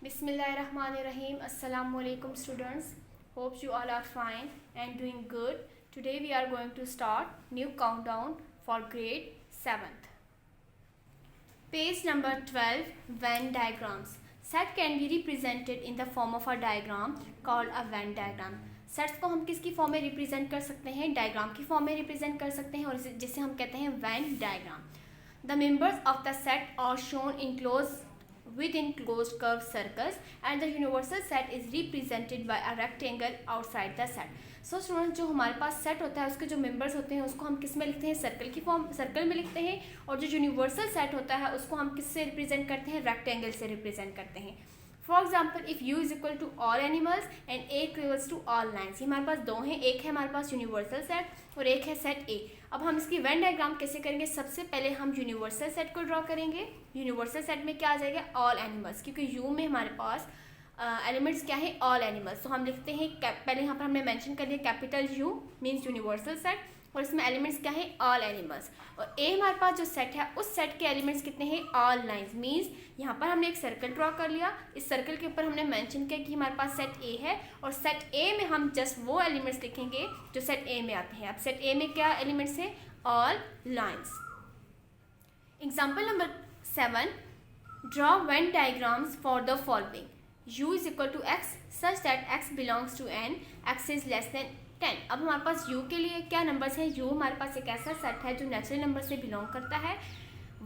Bismillahirrahmanirrahim. Assalamu alaikum students. Hope you all are fine and doing good. Today we are going to start new countdown for grade 7th. Page number 12, Venn diagrams. Set can be represented in the form of a diagram called a Venn diagram. Sets को हम किसकी form में represent कर सकते हैं? Diagram की form में represent कर सकते हैं और जिसे हम कहते हैं Venn diagram. The members of the set are shown in close within closed curved circles and the universal set is represented by a rectangle outside the set. So student, जो हमारे पास सेट होता है उसके जो मेंबर्स होते हैं उसको हम किस में लिखते हैं? सर्कल की फॉर्म, सर्कल में लिखते हैं. और जो यूनिवर्सल सेट होता है उसको हम किससे रिप्रेजेंट करते हैं? रेक्टेंगल से रिप्रेजेंट करते हैं. For example, if U is equal to all animals and A equals to all lines. ये हमारे पास दो हैं, एक है हमारे पास यूनिवर्सल सेट और एक है सेट ए. अब हम इसकी वेन डायग्राम कैसे करेंगे? सबसे पहले हम यूनिवर्सल सेट को ड्रॉ करेंगे. यूनिवर्सल सेट में क्या आ जाएगा? ऑल एनिमल्स, क्योंकि यू में हमारे पास एलिमेंट्स क्या है? All animals. तो हम लिखते हैं पहले यहाँ पर हमने मेंशन कर दिया capital you means universal set और इसमें एलिमेंट्स क्या है? All animals. और ए हमारे पास जो सेट है उस सेट के एलिमेंट्स कितने हैं? All lines. मीन्स यहाँ पर हमने एक सर्कल ड्रॉ कर लिया. इस सर्कल के ऊपर हमने मेंशन किया कि हमारे पास सेट ए है और सेट ए में हम जस्ट वो एलिमेंट्स लिखेंगे जो सेट ए में आते हैं. अब सेट ए में क्या एलिमेंट्स हैं? All lines. Example number 7, draw Venn diagrams for the following. u is equal to x such that x belongs to n, x is less than 10. अब हमारे पास u के लिए क्या नंबर्स हैं? u हमारे पास एक ऐसा सेट है जो नेचुरल नंबर से बिलोंग करता है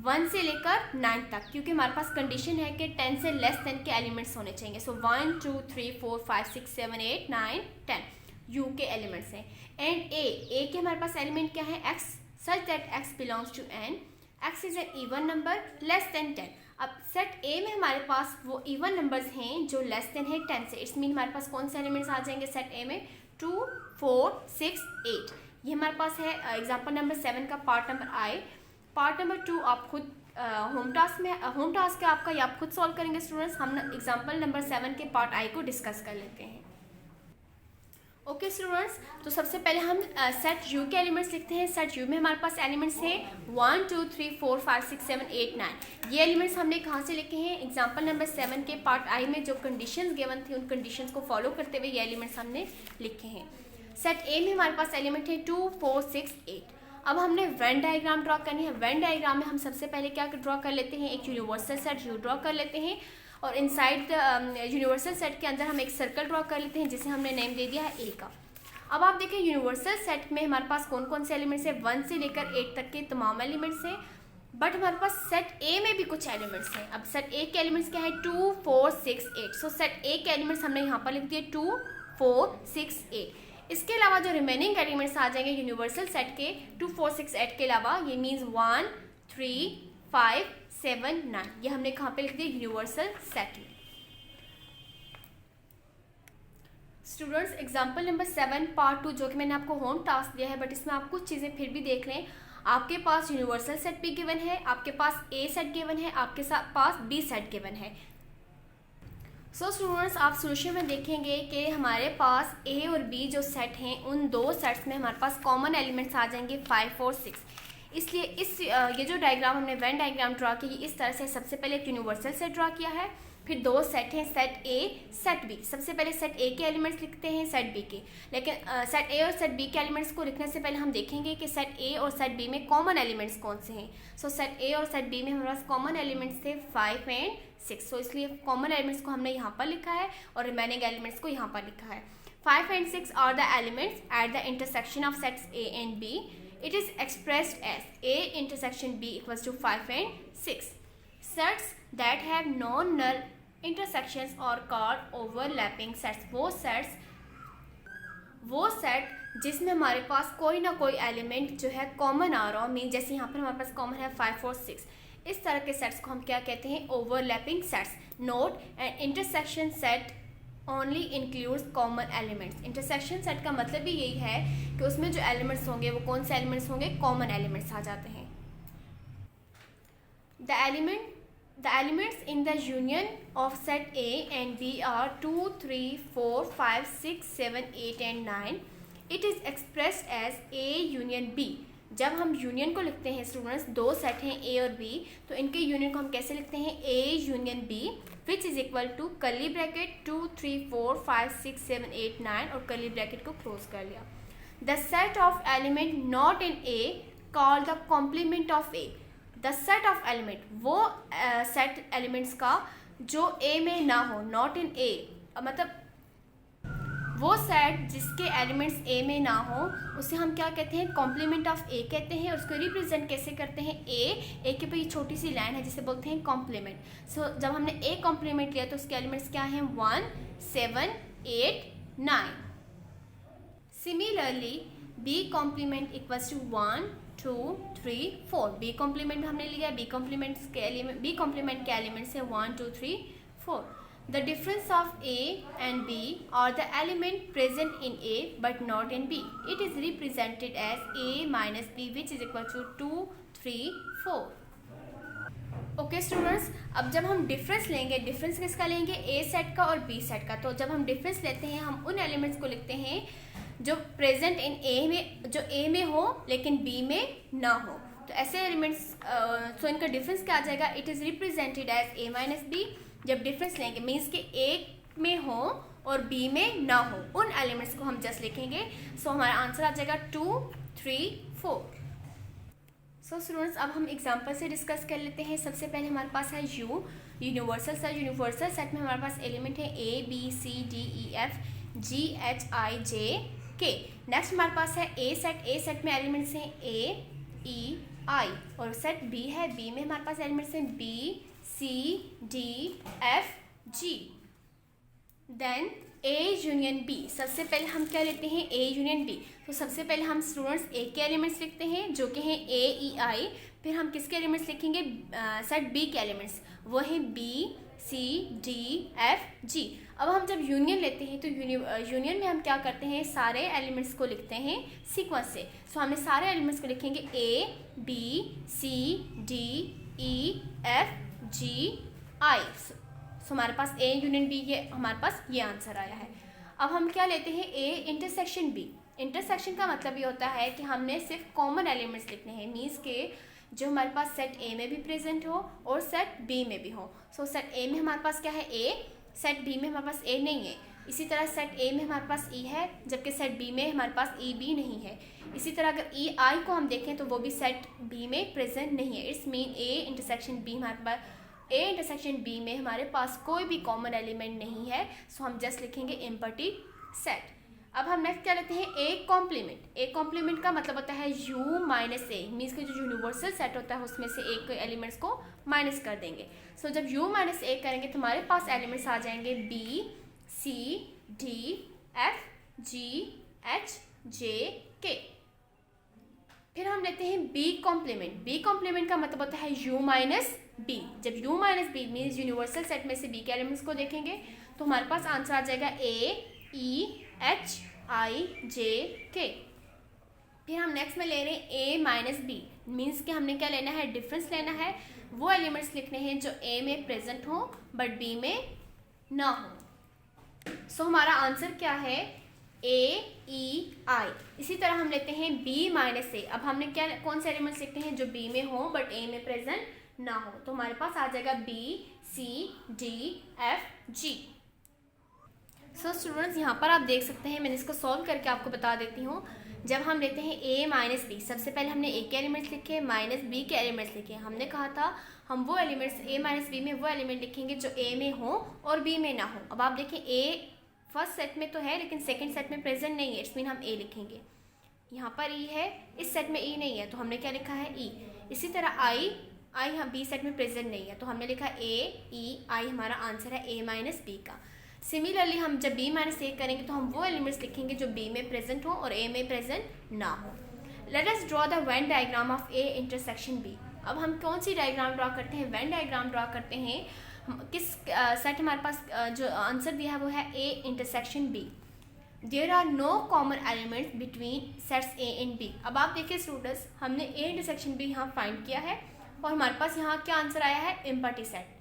1 से लेकर 9 तक, क्योंकि हमारे पास कंडीशन है कि 10 से लेस देन के एलिमेंट्स होने चाहिए. सो 1 2 3 4 5 6 7 8 9 10 u के एलिमेंट्स हैं. एंड a के हमारे पास एलिमेंट क्या है? x such that x belongs to n, x is an even number less than 10. अब सेट ए में हमारे पास वो इवन नंबर्स हैं जो लेस देन है 10 से. इट्स मीन हमारे पास कौन से एलिमेंट्स आ जाएंगे सेट ए में? 2 4 6 8. ये हमारे पास है एग्जाम्पल नंबर 7 का पार्ट नंबर आई. पार्ट नंबर 2 आप खुद होम टास्क है आपका, ये आप खुद सॉल्व करेंगे स्टूडेंट्स. हम एग्जाम्पल नंबर 7 के पार्ट आई को डिस्कस कर लेते हैं. ओके स्टूडेंट्स, तो सबसे पहले हम सेट यू के एलिमेंट्स लिखते हैं. सेट यू में हमारे पास एलिमेंट्स हैं 1 2 3 4 5 6 7 8 9. ये एलिमेंट्स हमने कहाँ से लिखे हैं? एग्जाम्पल नंबर 7 के पार्ट आई में जो कंडीशंस गिवन थी उन कंडीशंस को फॉलो करते हुए ये एलिमेंट्स हमने लिखे हैं. सेट ए में हमारे पास एलिमेंट है 2 4 6 8. अब हमने वेन डायग्राम ड्रॉ करनी है. वेन डायग्राम में हम सबसे पहले क्या ड्रॉ कर लेते हैं? एक यूनिवर्सल सेट यू ड्रॉ कर लेते हैं और इनसाइड यूनिवर्सल सेट के अंदर हम एक सर्कल ड्रॉ कर लेते हैं जिसे हमने नेम दे दिया है ए का. अब आप देखें यूनिवर्सल सेट में हमारे पास कौन कौन से एलिमेंट्स हैं? 1 से लेकर 8 तक के तमाम एलिमेंट्स हैं. बट हमारे पास सेट ए में भी कुछ एलिमेंट्स हैं. अब सेट ए के एलिमेंट्स क्या है? 2 4 6 8. सो सेट ए के एलिमेंट्स हमने यहाँ पर लिख दिए 2 4 6 8. इसके अलावा जो रिमेनिंग एलिमेंट्स आ जाएंगे यूनिवर्सल सेट के 2 4 6 8 के अलावा, ये मीन्स 1 3 5 7 9. ये हमने कहाँ पे लिख दिया? यूनिवर्सल सेट में. स्टूडेंट्स, एग्जाम्पल नंबर 7 पार्ट 2 जो कि मैंने आपको होम टास्क दिया है, बट इसमें आप कुछ चीज़ें फिर भी देख लें. आपके पास यूनिवर्सल सेट भी गिवन है, आपके पास ए सेट गिवन है, आपके पास बी सेट गिवन है. सो स्टूडेंट्स, आप सोल्यूशन में देखेंगे कि हमारे पास ए और बी जो सेट हैं उन दो सेट्स में हमारे पास कॉमन एलिमेंट्स आ जाएंगे 5 और 6. इसलिए ये जो डायग्राम हमने वेन डायग्राम ड्रॉ की इस तरह से सबसे पहले एक यूनिवर्सल सेट ड्रॉ किया है, फिर दो सेट हैं सेट ए सेट बी. सबसे पहले सेट ए के एलिमेंट्स लिखते हैं सेट बी के, लेकिन सेट ए और सेट बी के एलिमेंट्स को लिखने से पहले हम देखेंगे कि सेट ए और सेट बी में कॉमन एलिमेंट्स कौन से हैं. सो सेट ए और सेट बी में हमारे पास कॉमन एलिमेंट्स थे 5 एंड 6. सो इसलिए कॉमन एलिमेंट्स को हमने यहाँ पर लिखा है और रिमेनिंग एलिमेंट्स को यहाँ पर लिखा है. 5 and 6 are the elements at the intersection of sets A and B. It is expressed as A intersection B equals to 5 and 6. Sets that have non-null intersections are called overlapping sets. वो set जिसमें हमारे पास कोई ना कोई element जो है common आ रहा हो. मीन जैसे यहाँ पर हमारे पास कॉमन है 5 और 6. इस तरह के सेट्स को हम क्या कहते हैं? Overlapping sets. Note, and intersection set only includes common elements. Intersection set का मतलब भी यही है कि उसमें जो एलिमेंट्स होंगे वो कौन से एलिमेंट्स होंगे? कॉमन एलिमेंट्स आ जाते हैं. The elements in the union of set A and B are 2 3 4 5 6 7 8 and 9. It is expressed as A union B जब हम यूनियन को लिखते हैं स्टूडेंट्स, दो सेट हैं ए और बी, तो इनके यूनियन को हम कैसे लिखते हैं, A union B which is equal to curly bracket 2 3 4 5 6 7 8 9 और कर्ली ब्रैकेट को क्लोज कर लिया। The set of element not in A called the complement of A. The set of element, वो सेट एलिमेंट्स का जो ए में ना हो, नॉट इन ए मतलब वो सेट जिसके एलिमेंट्स ए में ना हो, उसे हम क्या कहते हैं, कॉम्प्लीमेंट ऑफ ए कहते हैं। उसको रिप्रेजेंट कैसे करते हैं, ए के पे छोटी सी लाइन है जिसे बोलते हैं कॉम्प्लीमेंट। सो जब हमने ए कॉम्प्लीमेंट लिया तो उसके एलिमेंट्स क्या हैं, 1 7 8 9। Similarly B complement equals to 1 2 3 4। B complement हमने लिया, बी कॉम्प्लीमेंट के एलिमेंट्स है 1 2 3 4। The difference of A and B are the element present in A but not in B. It is represented as A minus B which is equal to 2 3 4. Okay students, अब जब हम difference लेंगे, difference किसका लेंगे, ए set का और B set का। तो जब हम डिफरेंस लेते हैं हम उन एलिमेंट्स को लिखते हैं जो प्रेजेंट इन ए में, जो ए में हो लेकिन बी में ना हो। तो ऐसे एलिमेंट्स, तो इनका डिफरेंस क्या आ जाएगा, it is represented as A minus B. जब डिफरेंस लेंगे मीन्स कि ए में हो और बी में ना हो, उन एलिमेंट्स को हम जस्ट लिखेंगे। सो हमारा आंसर आ जाएगा 2 3 4। सो स्टूडेंट्स, अब हम एग्जांपल से डिस्कस कर लेते हैं। सबसे पहले हमारे पास है U, universal set. Universal set में हमारे पास एलिमेंट है A B C D E F G H I J K. Next हमारे पास है ए सेट। ए सेट में एलिमेंट्स हैं ए ई आई, और सेट बी है, बी में हमारे पास एलिमेंट्स हैं B C D F G. Then A union B, सबसे पहले हम क्या लेते हैं, ए यूनियन बी। तो सबसे पहले हम स्टूडेंट्स ए के एलिमेंट्स लिखते हैं जो कि हैं ए ई आई। फिर हम किसके एलिमेंट्स लिखेंगे, सेट बी के एलिमेंट्स, वो हैं B C D F G. अब हम जब यूनियन लेते हैं तो यूनियन में हम क्या करते हैं, सारे एलिमेंट्स को लिखते हैं सीक्वेंस से। सो हमने सारे एलिमेंट्स को लिखेंगे A B C D E F G I. So हमारे पास ए यूनियन बी, ये हमारे पास ये आंसर आया है। अब हम क्या लेते हैं, ए इंटरसेक्शन बी। इंटरसेक्शन का मतलब ये होता है कि हमने सिर्फ कॉमन एलिमेंट्स लिखने हैं, मीन्स के जो हमारे पास सेट ए में भी प्रेजेंट हो और सेट बी में भी हो। सो सेट ए में हमारे पास क्या है, ए, सेट बी में हमारे पास ए नहीं है। इसी तरह सेट ए में हमारे पास ई है, जबकि सेट बी में हमारे पास ई बी नहीं है। इसी तरह अगर ई आई को हम देखें तो वो भी सेट बी में प्रेजेंट नहीं है। It's mean A intersection B, हमारे पास ए इंटरसेक्शन बी में हमारे पास कोई भी कॉमन एलिमेंट नहीं है। सो हम जस्ट लिखेंगे एम्प्टी सेट। अब हम नेक्स्ट क्या लेते हैं, ए कॉम्प्लीमेंट। ए कॉम्प्लीमेंट का मतलब होता है यू माइनस ए, मीन्स के जो यूनिवर्सल सेट होता है उसमें से एक एलिमेंट्स को माइनस कर देंगे। सो जब यू माइनस ए करेंगे तो हमारे पास एलिमेंट्स आ जाएंगे B C D F G H J K. फिर हम लेते हैं बी कॉम्प्लीमेंट। बी कॉम्प्लीमेंट का मतलब होता है यू माइनस बी। जब U minus B means universal set में से बी के एलिमेंट्स को देखेंगे तो हमारे पास आंसर आ जाएगा ए E H I J K. फिर हम नेक्स्ट में ले रहे हैं ए माइनस बी, मीन्स कि हमने क्या लेना है, डिफरेंस लेना है। वो एलिमेंट्स लिखने हैं जो ए में प्रेजेंट हो बट बी में ना हो। सो हमारा आंसर क्या है, ए ई आई। इसी तरह हम लेते हैं बी माइनस ए। अब हमने क्या, कौन से एलिमेंट्स लिखते हैं जो बी में हो बट ए में प्रेजेंट ना हो। तो हमारे पास आ जाएगा B C D F G. So students, यहाँ पर आप देख सकते हैं, मैंने इसको सॉल्व करके आपको बता देती हूँ। जब हम लेते हैं ए माइनस बी, सबसे पहले हमने ए के एलिमेंट्स लिखे, माइनस बी के एलिमेंट्स लिखे। हमने कहा था हम वो एलिमेंट्स ए माइनस बी में वो एलिमेंट लिखेंगे जो ए में हो और बी में ना हो। अब आप देखें ए फर्स्ट सेट में तो है लेकिन सेकंड सेट में प्रेजेंट नहीं है, इट्स मीन हम ए लिखेंगे। यहाँ पर ई है, इस सेट में ई नहीं है तो हमने क्या लिखा है, ई। इसी तरह आई हम बी सेट में प्रेजेंट नहीं है तो हमने लिखा ए ई आई। हमारा आंसर है ए माइनस बी का। सिमिलरली हम जब बी माइनस ए करेंगे तो हम वो एलिमेंट्स लिखेंगे जो बी में प्रेजेंट हो और ए में प्रेजेंट ना हो। Let us draw the Venn diagram of A intersection B. अब हम कौन सी डायग्राम ड्रॉ करते हैं, वेन डायग्राम ड्रॉ करते हैं। किस सेट हमारे पास जो आंसर दिया है वो है A intersection B. There are no common elements between sets A and B. अब आप देखिए स्टूडेंट्स, हमने ए इंटरसेक्शन बी यहाँ फाइंड किया है और हमारे पास यहाँ क्या आंसर आया है, एम्प्टी सेट।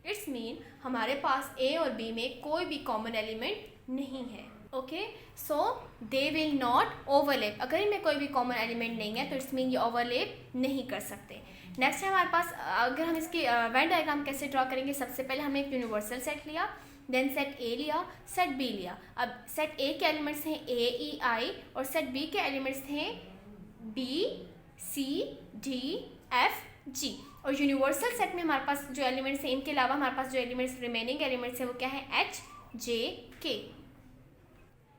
इट्स मीन हमारे पास ए और बी में कोई भी कॉमन एलिमेंट नहीं है। Okay, so they will not overlap. अगर इनमें कोई भी कॉमन एलिमेंट नहीं है तो इट्स मीन ये ओवरलैप नहीं कर सकते। नेक्स्ट है हमारे पास, अगर हम इसकी वेन डायग्राम कैसे ड्रॉ करेंगे, सबसे पहले हमने एक यूनिवर्सल सेट लिया, देन सेट ए लिया, सेट बी लिया। अब सेट ए के एलिमेंट्स हैं ए ई आई और सेट बी के एलिमेंट्स हैं B C D F G. और यूनिवर्सल सेट में हमारे पास जो एलिमेंट्स हैं, इनके अलावा हमारे पास जो एलिमेंट्स रिमेनिंग एलिमेंट्स हैं वो क्या है, एच जे के।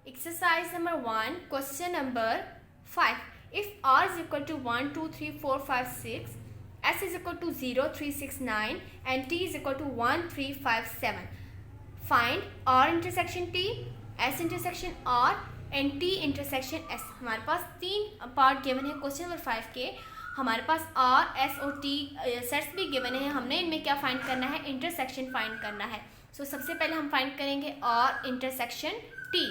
Exercise number 1, question number 5, if r is equal to 1 2 3 4 5 6, s is equal to 0 3 6 9 and t is equal to 1 3 5 7, find r intersection t, s intersection r and t intersection s। हमारे पास 3 part given है question number 5 के। हमारे पास r, s और t sets भी given है, हमने इनमें क्या फाइंड करना है, इंटरसेक्शन फाइंड करना है। सो सबसे पहले हम फाइंड करेंगे r इंटरसेक्शन t।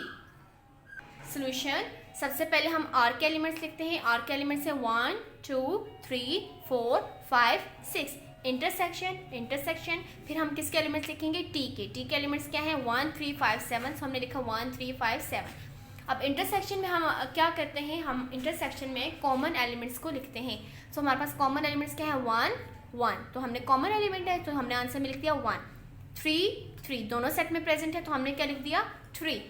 सोल्यूशन, सबसे पहले हम r के एलिमेंट्स लिखते हैं। r के एलिमेंट्स है 1 2 3 4 5 6, इंटरसेक्शन। फिर हम किसके एलिमेंट्स लिखेंगे, t के एलिमेंट्स क्या है, 1 3 5 7, सो हमने लिखा 1 3 5 7। अब इंटरसेक्शन में हम क्या करते हैं, हम इंटरसेक्शन में कॉमन एलिमेंट्स को लिखते हैं। सो हमारे पास कॉमन एलिमेंट्स क्या है, 1 1, तो हमने कॉमन एलिमेंट है तो हमने आंसर में लिख दिया 1। 3 3 दोनों सेट में प्रेजेंट है तो हमने क्या लिख दिया 3।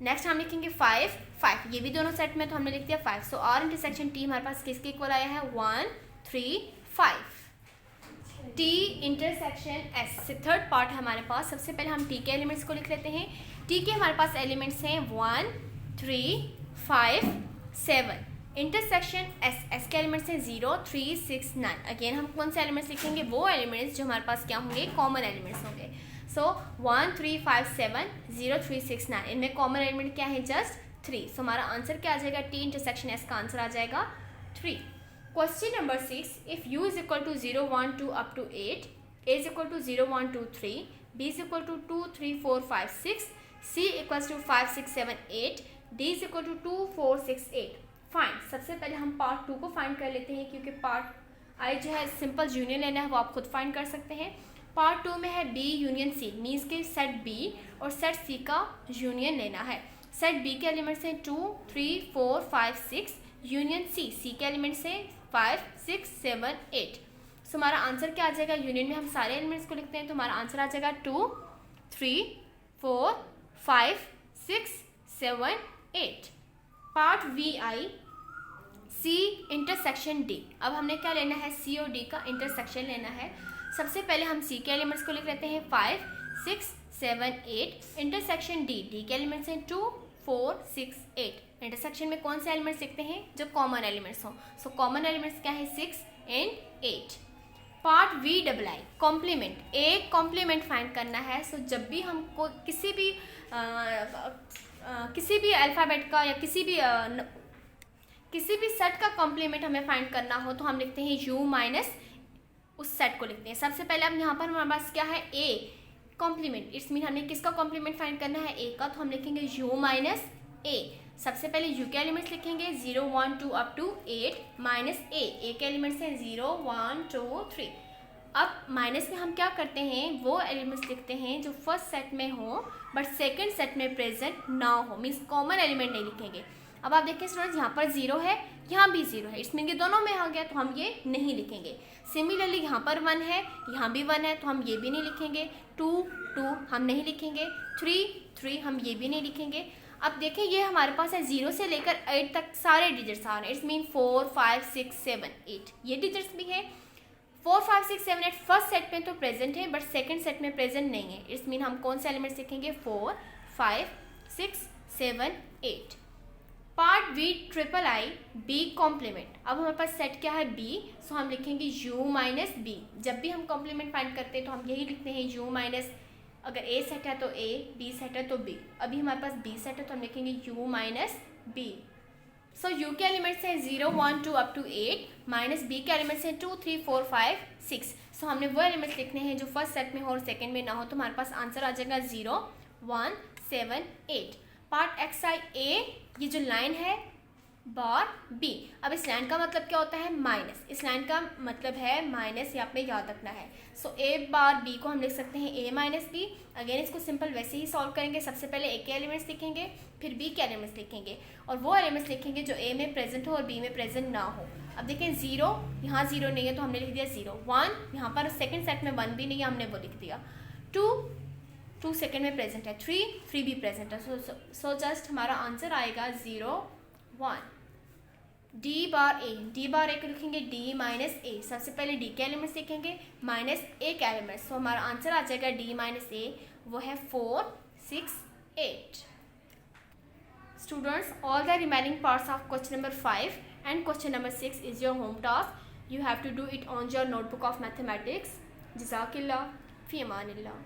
नेक्स्ट हम लिखेंगे 5 5, ये भी दोनों सेट में तो हमने लिख दिया 5। सो आर इंटरसेक्शन टी हमारे पास किसके इक्वल आया है, 1 3 5। टी इंटरसेक्शन एस से थर्ड पार्ट है हमारे पास। सबसे पहले हम टी के एलिमेंट्स को लिख लेते हैं। टी के हमारे पास एलिमेंट्स हैं 1 3 5 7, इंटरसेक्शन एस, एस के एलिमेंट्स हैं 0 3 6 9। अगेन हम कौन से एलिमेंट्स लिखेंगे, वो एलिमेंट्स जो हमारे पास क्या होंगे, कॉमन एलिमेंट्स होंगे। सो 1 3 5 7 0 3 6 9, इनमें कॉमन एलिमेंट क्या है, जस्ट 3। सो हमारा आंसर क्या आ जाएगा, टी इंटरसेक्शन एस का आंसर आ जाएगा 3। Question number 6, if u is equal to 0 1 2 up to 8, a is equal to 0 1 2 3, b is equal to 2 3 4 5 6, c equals to 5 6 7 8, d is equal to 2 4 6 8, find. सबसे पहले हम part 2 को find कर लेते हैं, क्योंकि पार्ट आई जो है सिंपल यूनियन लेना है वो आप खुद फाइंड कर सकते हैं। पार्ट 2 में है बी यूनियन सी, मीन्स के सेट बी और सेट सी का यूनियन लेना है। सेट बी के एलिमेंट्स हैं 2 3 4 5 6, यूनियन सी, सी के एलिमेंट्स हैं 5 6 7 8। सो हमारा आंसर क्या आ जाएगा, यूनियन में हम सारे एलिमेंट्स को लिखते हैं तो हमारा आंसर आ जाएगा 2 3 4 5 6 7 8। Part V I, C intersection D. अब हमने क्या लेना है, सी और डी का इंटरसेक्शन लेना है। सबसे पहले हम सी के एलिमेंट्स को लिख लेते हैं 5 6 7 8, इंटरसेक्शन डी, डी के एलिमेंट्स हैं 2 4 6 8। इंटरसेक्शन में कौन से एलिमेंट्स लिखते हैं, जो कॉमन एलिमेंट्स हों। सो कॉमन एलिमेंट्स क्या है, 6 and 8। Part V double I, complement, एक कॉम्प्लीमेंट फाइंड करना है। सो जब भी हमको किसी भी अल्फ़ाबेट का या किसी भी सेट का कॉम्प्लीमेंट हमें फाइंड करना हो तो हम लिखते हैं u माइनस उस सेट को लिखते हैं। सबसे पहले अब यहाँ पर हमारे पास क्या है, a कॉम्प्लीमेंट, इट्स मीन हमें किसका कॉम्प्लीमेंट फाइंड करना है, a का, तो हम लिखेंगे u माइनस a। सबसे पहले u के एलिमेंट्स लिखेंगे 0 1 2 अप टू 8 माइनस a के एलिमेंट्स हैं 0 1 2 3। अब माइनस में हम क्या करते हैं, वो एलिमेंट्स लिखते हैं जो फर्स्ट सेट में हो बट सेकंड सेट में प्रेजेंट ना हो, मीन्स कॉमन एलिमेंट नहीं लिखेंगे। अब आप देखिए स्टूडेंट्स, यहाँ पर 0 है, यहाँ भी 0 है, इट्स मीन कि दोनों में आ गया तो हम ये नहीं लिखेंगे। सिमिलरली यहाँ पर 1 है, यहाँ भी 1 है तो हम ये भी नहीं लिखेंगे। 2 2 हम नहीं लिखेंगे। 3 3 हम ये भी नहीं लिखेंगे। अब देखें ये हमारे पास है 0 से लेकर 8 तक सारे डिजिट्स आ रहे हैं, इट्स मीन 4 5 6 7 8, ये डिजिट्स भी है। 4 5 6 7 8 फर्स्ट सेट में तो प्रेजेंट है बट सेकंड सेट में प्रेजेंट नहीं है, इट्स मीन हम कौन से एलिमेंट्स लिखेंगे, 4 5 6 7 8। Part V triple I, B complement. अब हमारे पास सेट क्या है, बी, सो हम लिखेंगे u माइनस बी। जब भी हम कॉम्प्लीमेंट फाइंड करते हैं तो हम यही लिखते हैं u माइनस, अगर a सेट है तो a, b सेट है तो b। अभी हमारे पास b सेट है तो हम लिखेंगे u माइनस b। सो u के एलिमेंट्स हैं 0 1 2 अप टू 8 माइनस b के एलिमेंट्स हैं 2 3 4 5 6। सो हमने वो एलिमेंट्स लिखने हैं जो फर्स्ट सेट में हो और सेकंड में ना हो, तो हमारे पास आंसर आ जाएगा 0 1 7 8। पार्ट एक्स आई ए, ये जो लाइन है बार बी। अब इस लाइन का मतलब क्या होता है? माइनस। इस लाइन का मतलब है माइनस, ये आपने याद रखना है। सो ए बार बी को हम लिख सकते हैं ए माइनस बी। अगेन इसको सिंपल वैसे ही सॉल्व करेंगे। सबसे पहले ए के एलिमेंट्स लिखेंगे, फिर बी के एलिमेंट्स लिखेंगे, और वो एलिमेंट्स लिखेंगे जो ए में प्रेजेंट हो और बी में प्रेजेंट ना हो। अब देखें, जीरो, यहाँ जीरो नहीं है तो हमने लिख दिया जीरो। वन, यहाँ पर सेकेंड सेट में वन भी नहीं है, हमने वो लिख दिया। टू सेकेंड में प्रेजेंट है। थ्री भी प्रेजेंट है। सो जस्ट हमारा आंसर आएगा 0 1। डी बार ए को लिखेंगे डी माइनस ए। सबसे पहले डी के एलिमेंट्स लिखेंगे माइनस ए के एलिमेंट्स। तो हमारा आंसर आ जाएगा डी माइनस ए, वो है 4 6 8। Students, all the remaining parts of question number 5 and question number 6 is your home task. You have to do it on your notebook of mathematics. Jazakallah fi amanillah.